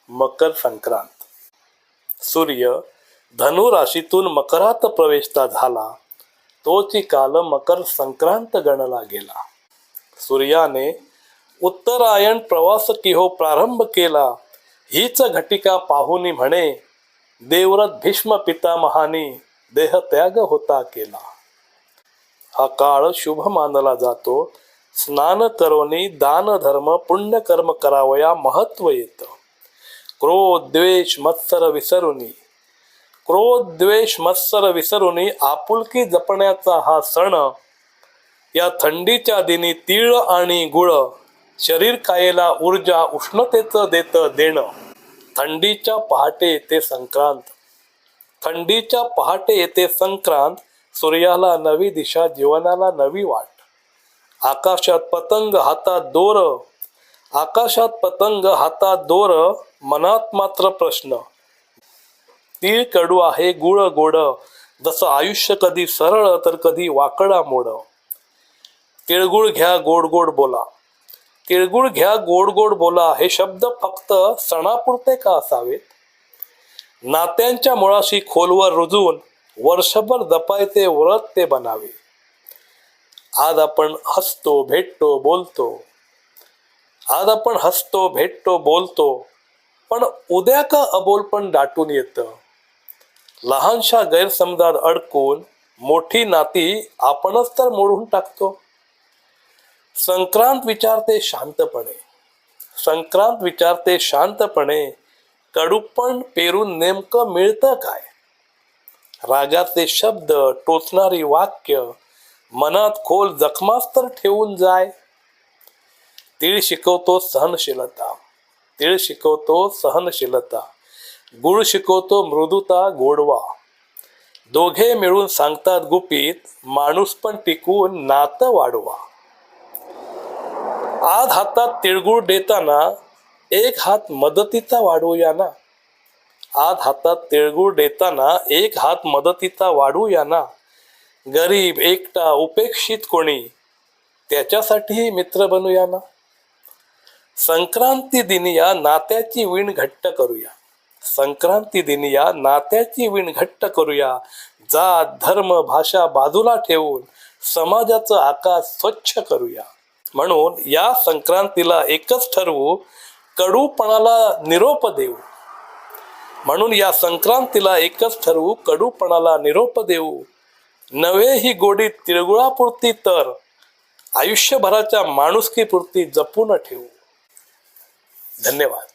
मकर संक्रांत. सूर्य धनु राशीतून मकरात प्रवेशता झाला तोची काल मकर संक्रांत गणला गेला. सूर्याने उत्तरायण प्रवास किहो प्रारंभ केला. हीच घटिका पाहुनी म्हणे देवव्रत भीष्म पितामहानी देहत्याग होता केला. हा काळ शुभ मानला जातो. स्नान करोनी दान धर्म पुण्य कर्म करावया महत्व येतं. क्रोध द्वेष मत्सर विसरुनी आपुलकी जपण्याचा हा सण. या थंडीच्या दिनी तीळ आणि गुळ शरीर कायेला ऊर्जा उष्णतेचं देणं. थंडीच्या पहाटे येते संक्रांत. सूर्याला नवी दिशा, जीवनाला नवी वाट. आकाशात पतंग हातात दोर मनात मात्र प्रश्न. तीळ कडू आहे गुळ गोड, जसं आयुष्य कधी सरळ तर कधी वाकडा मोड. तिळगुळ घ्या गोड गोड बोला हे शब्द फक्त सणापुरते का असावेत? नात्यांच्या मुळाशी खोलवर रुजून वर्षभर जपायचे व्रत ते बनावे. आज आपण हसतो भेटतो बोलतो पण उद्या का अबोलपण दाटून येतं. लहानशा गैरसमजात अडकून मोठी नाती आपणच तर मोडून टाकतो. संक्रांत विचारते शांतपणे कडूपण पेरून नेमकं मिळतं काय? रागाचे शब्द, टोचणारी वाक्य मनात खोल जखमास तर ठेवून जाय. तीळ शिकवतो सहनशीलता, गुळ शिकवतो मृदुता गोडवा. दोघे मिळून सांगतात गुपित, माणूस पण टिकून नातं वाढवा. आज हातात तिळगुळ देताना एक हात मदतीचा वाढवूया ना. गरीब, एकटा, उपेक्षित कोणी त्याच्यासाठीही मित्र बनूया ना. संक्रांती दिनी या नात्याची वीण घट्ट करूया. जात धर्म भाषा बाजूला ठेवून समाजाचं आकाश स्वच्छ करूया. म्हणून या संक्रांतीला एकच ठरवू, कडूपणाला निरोप देऊ. नव्हे ही गोडी तिळगुळापुरती तर आयुष्यभराच्या माणुसकीपुरती जपून ठेवू. धन्यवाद.